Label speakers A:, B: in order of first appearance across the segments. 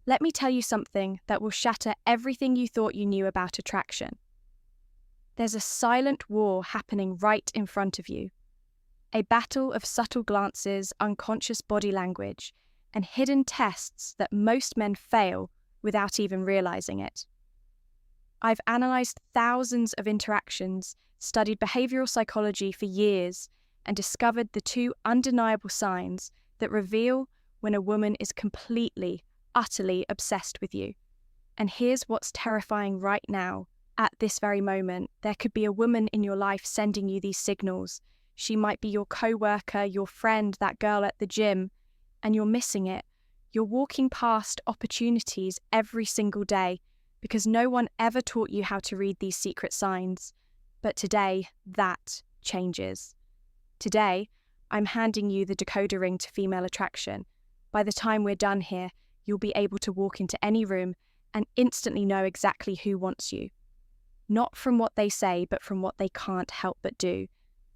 A: Let me tell you something that will shatter everything you thought you knew about attraction. There's a silent war happening right in front of you. A battle of subtle glances, unconscious body language, and hidden tests that most men fail without even realizing it. I've analyzed thousands of interactions, studied behavioral psychology for years, and discovered the two undeniable signs that reveal when a woman is completely, utterly obsessed with you. And here's what's terrifying right now. At this very moment, there could be a woman in your life sending you these signals. She might be your co-worker, your friend, that girl at the gym, and you're missing it. You're walking past opportunities every single day because no one ever taught you how to read these secret signs. But today, that changes. Today, I'm handing you the decoder ring to female attraction. By the time we're done here, you'll be able to walk into any room and instantly know exactly who wants you. Not from what they say, but from what they can't help but do.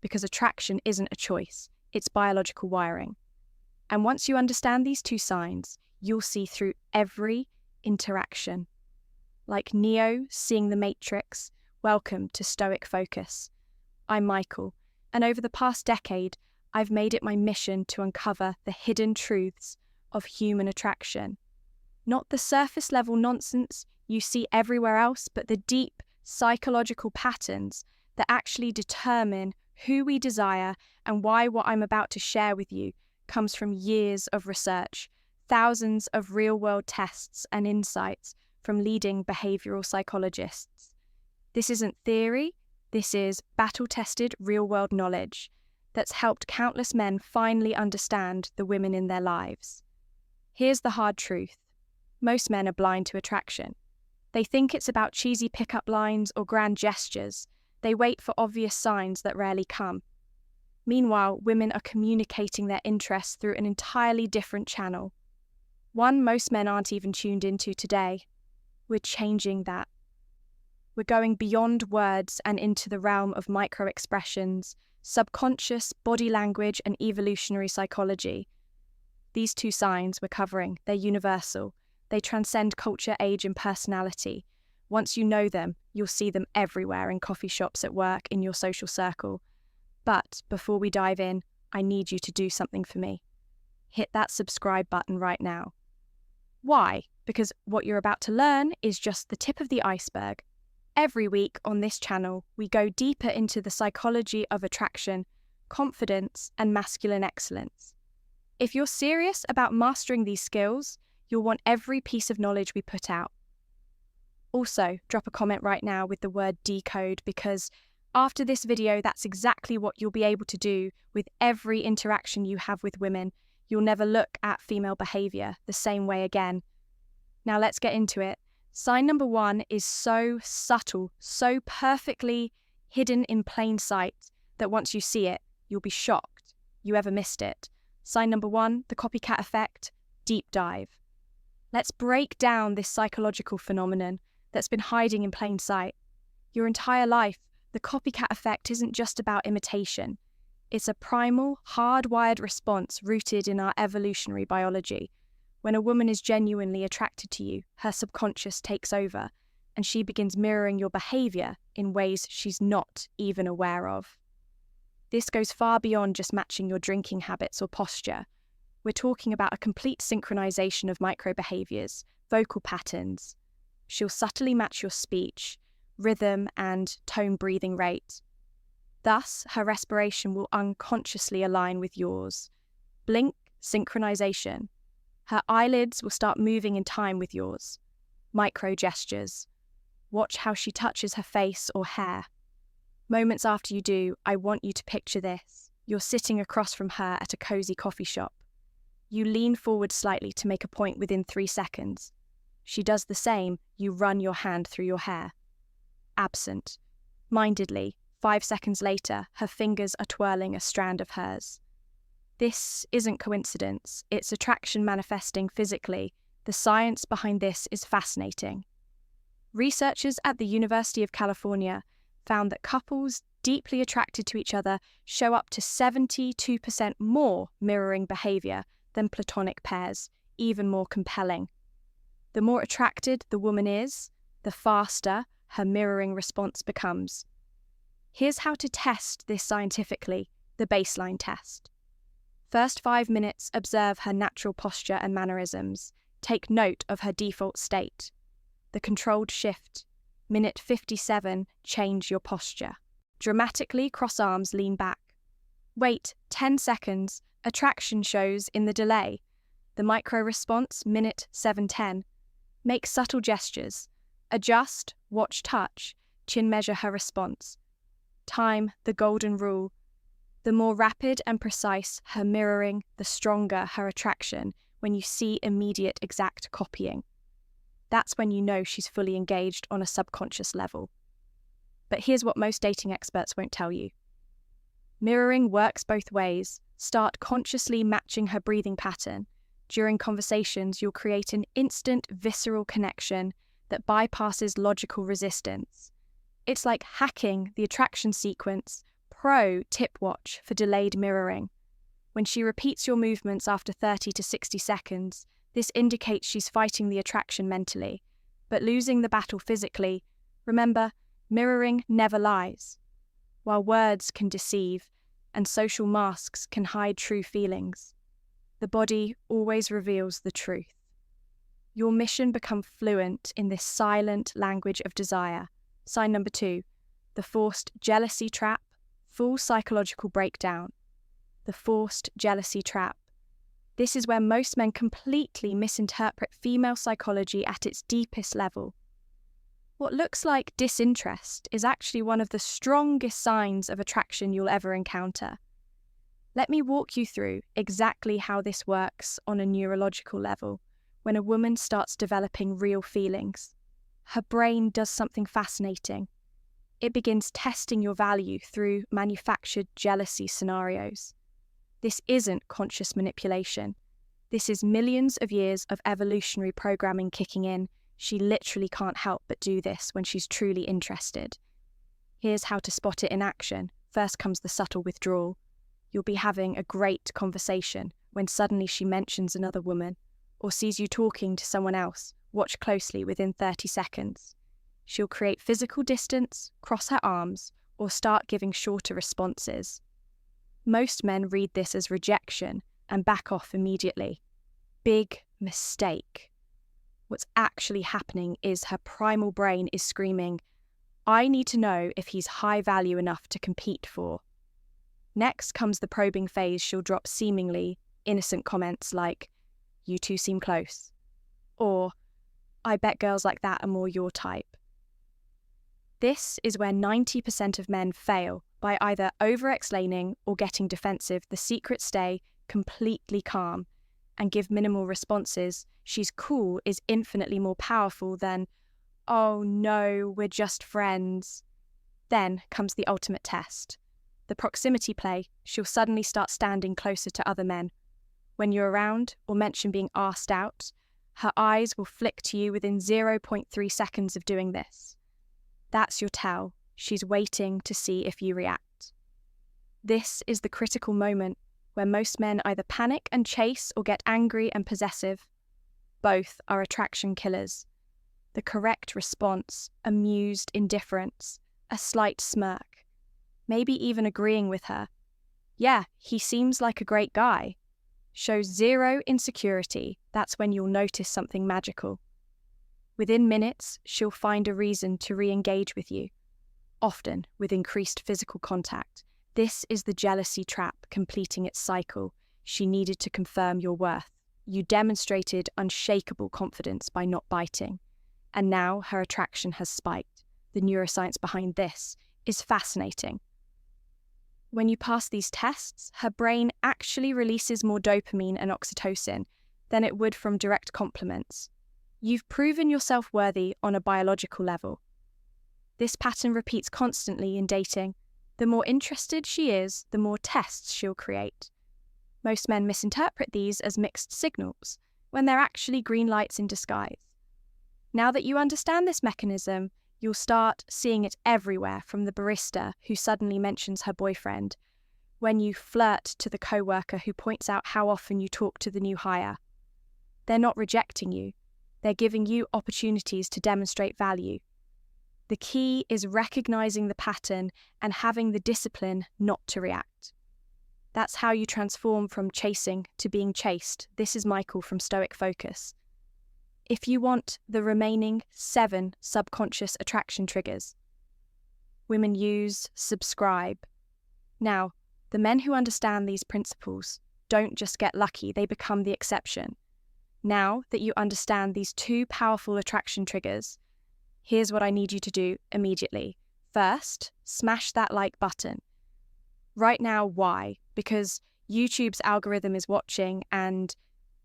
A: Because attraction isn't a choice, it's biological wiring. And once you understand these two signs, you'll see through every interaction. Like Neo seeing the Matrix, welcome to Stoic Focus. I'm Michael, and over the past decade, I've made it my mission to uncover the hidden truths of human attraction. Not the surface level nonsense you see everywhere else, but the deep psychological patterns that actually determine who we desire and why what I'm about to share with you comes from years of research, thousands of real-world tests and insights from leading behavioral psychologists. This isn't theory, this is battle-tested real-world knowledge that's helped countless men finally understand the women in their lives. Here's the hard truth. Most men are blind to attraction. They think it's about cheesy pickup lines or grand gestures. They wait for obvious signs that rarely come. Meanwhile, women are communicating their interests through an entirely different channel. One most men aren't even tuned into today. We're changing that. We're going beyond words and into the realm of micro-expressions, subconscious body language, and evolutionary psychology. These two signs we're covering, they're universal. They transcend culture, age, and personality. Once you know them, you'll see them everywhere, in coffee shops, at work, in your social circle. But before we dive in, I need you to do something for me. Hit that subscribe button right now. Why? Because what you're about to learn is just the tip of the iceberg. Every week on this channel, we go deeper into the psychology of attraction, confidence, and masculine excellence. If you're serious about mastering these skills, you'll want every piece of knowledge we put out. Also, drop a comment right now with the word decode, because after this video, that's exactly what you'll be able to do with every interaction you have with women. You'll never look at female behavior the same way again. Now let's get into it. Sign number 1 is so subtle, so perfectly hidden in plain sight that once you see it, you'll be shocked you ever missed it. Sign number 1, the copycat effect, deep dive. Let's break down this psychological phenomenon that's been hiding in plain sight. Your entire life, the copycat effect isn't just about imitation. It's a primal, hardwired response rooted in our evolutionary biology. When a woman is genuinely attracted to you, her subconscious takes over, and she begins mirroring your behavior in ways she's not even aware of. This goes far beyond just matching your drinking habits or posture. We're talking about a complete synchronization of micro-behaviors, vocal patterns. She'll subtly match your speech, rhythm, and tone breathing rate. Thus, her respiration will unconsciously align with yours. Blink, synchronization. Her eyelids will start moving in time with yours. Micro-gestures. Watch how she touches her face or hair. Moments after you do, I want you to picture this. You're sitting across from her at a cozy coffee shop. You lean forward slightly to make a point within 3 seconds. She does the same, you run your hand through your hair. Absent. Mindedly, 5 seconds later, her fingers are twirling a strand of hers. This isn't coincidence, it's attraction manifesting physically. The science behind this is fascinating. Researchers at the University of California found that couples deeply attracted to each other show up to 72% more mirroring behavior than platonic pairs, even more compelling. The more attracted the woman is, the faster her mirroring response becomes. Here's how to test this scientifically, the baseline test. First 5 minutes, observe her natural posture and mannerisms. Take note of her default state. The controlled shift. Minute 57, change your posture. Dramatically cross arms, lean back. Wait 10 seconds, attraction shows in the delay. The micro response, minute 7:10. Make subtle gestures. Adjust, watch, touch, chin measure her response. Time, the golden rule. The more rapid and precise her mirroring, the stronger her attraction when you see immediate exact copying. That's when you know she's fully engaged on a subconscious level. But here's what most dating experts won't tell you. Mirroring works both ways. Start consciously matching her breathing pattern. During conversations, you'll create an instant, visceral connection that bypasses logical resistance. It's like hacking the attraction sequence. Pro tip watch for delayed mirroring. When she repeats your movements after 30 to 60 seconds, this indicates she's fighting the attraction mentally, but losing the battle physically. Remember, mirroring never lies. While words can deceive and social masks can hide true feelings, the body always reveals the truth. Your mission becomes fluent in this silent language of desire. Sign number 2, the forced jealousy trap, full psychological breakdown. The forced jealousy trap. This is where most men completely misinterpret female psychology at its deepest level. What looks like disinterest is actually one of the strongest signs of attraction you'll ever encounter. Let me walk you through exactly how this works on a neurological level when a woman starts developing real feelings. Her brain does something fascinating. It begins testing your value through manufactured jealousy scenarios. This isn't conscious manipulation. This is millions of years of evolutionary programming kicking in. She literally can't help but do this when she's truly interested. Here's how to spot it in action. First comes the subtle withdrawal. You'll be having a great conversation when suddenly she mentions another woman or sees you talking to someone else. Watch closely within 30 seconds. She'll create physical distance, cross her arms, or start giving shorter responses. Most men read this as rejection and back off immediately. Big mistake. What's actually happening is her primal brain is screaming, I need to know if he's high value enough to compete for. Next comes the probing phase. She'll drop seemingly innocent comments like, you two seem close, or I bet girls like that are more your type. This is where 90% of men fail by either over-explaining or getting defensive. The secret: stay completely calm and give minimal responses. She's cool is infinitely more powerful than, oh no, we're just friends. Then comes the ultimate test. The proximity play. She'll suddenly start standing closer to other men. When you're around or mention being asked out, her eyes will flick to you within 0.3 seconds of doing this. That's your tell. She's waiting to see if you react. This is the critical moment where most men either panic and chase or get angry and possessive. Both are attraction killers. The correct response: amused indifference, a slight smirk, maybe even agreeing with her. Yeah, he seems like a great guy. Shows zero insecurity. That's when you'll notice something magical. Within minutes, she'll find a reason to re-engage with you, often with increased physical contact. This is the jealousy trap completing its cycle. She needed to confirm your worth. You demonstrated unshakable confidence by not biting, and now her attraction has spiked. The neuroscience behind this is fascinating. When you pass these tests, her brain actually releases more dopamine and oxytocin than it would from direct compliments. You've proven yourself worthy on a biological level. This pattern repeats constantly in dating. The more interested she is, the more tests she'll create. Most men misinterpret these as mixed signals, when they're actually green lights in disguise. Now that you understand this mechanism, you'll start seeing it everywhere, from the barista who suddenly mentions her boyfriend, when you flirt to the coworker who points out how often you talk to the new hire. They're not rejecting you. They're giving you opportunities to demonstrate value. The key is recognizing the pattern and having the discipline not to react. That's how you transform from chasing to being chased. This is Michael from Stoic Focus. If you want the remaining 7 subconscious attraction triggers, women use, subscribe. Now, the men who understand these principles don't just get lucky, they become the exception. Now that you understand these 2 powerful attraction triggers, here's what I need you to do immediately. First, smash that like button. Right now, why? Because YouTube's algorithm is watching and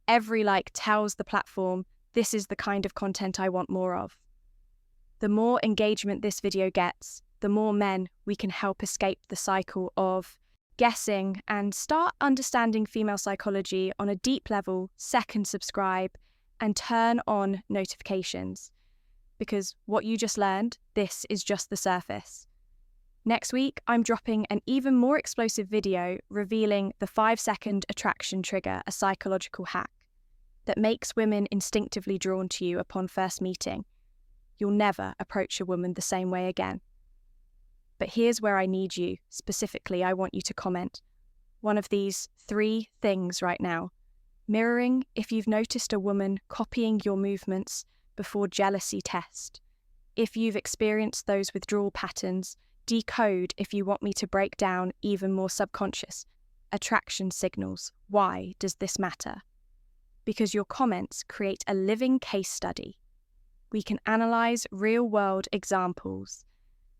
A: every like tells the platform, this is the kind of content I want more of. The more engagement this video gets, the more men we can help escape the cycle of guessing and start understanding female psychology on a deep level. Second, subscribe and turn on notifications. Because what you just learned, this is just the surface. Next week, I'm dropping an even more explosive video revealing the 5-second attraction trigger, a psychological hack that makes women instinctively drawn to you upon first meeting. You'll never approach a woman the same way again. But here's where I need you. Specifically, I want you to comment one of these 3 things right now. Mirroring if you've noticed a woman copying your movements before jealousy test. If you've experienced those withdrawal patterns, decode if you want me to break down even more subconscious attraction signals. Why does this matter? Because your comments create a living case study. We can analyze real-world examples,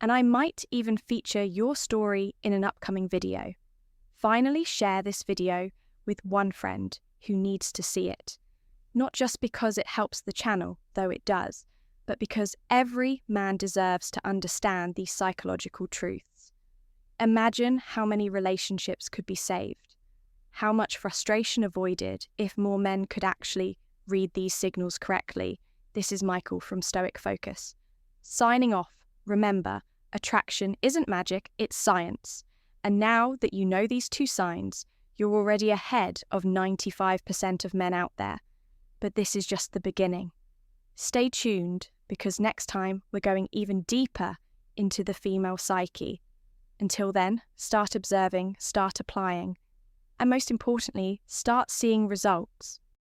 A: and I might even feature your story in an upcoming video. Finally, share this video with one friend who needs to see it. Not just because it helps the channel, though it does, but because every man deserves to understand these psychological truths. Imagine how many relationships could be saved, how much frustration avoided if more men could actually read these signals correctly. This is Michael from Stoic Focus. Signing off, remember, attraction isn't magic, it's science. And now that you know these 2 signs, you're already ahead of 95% of men out there. But this is just the beginning. Stay tuned, because next time we're going even deeper into the female psyche. Until then, start observing, start applying, and most importantly, start seeing results.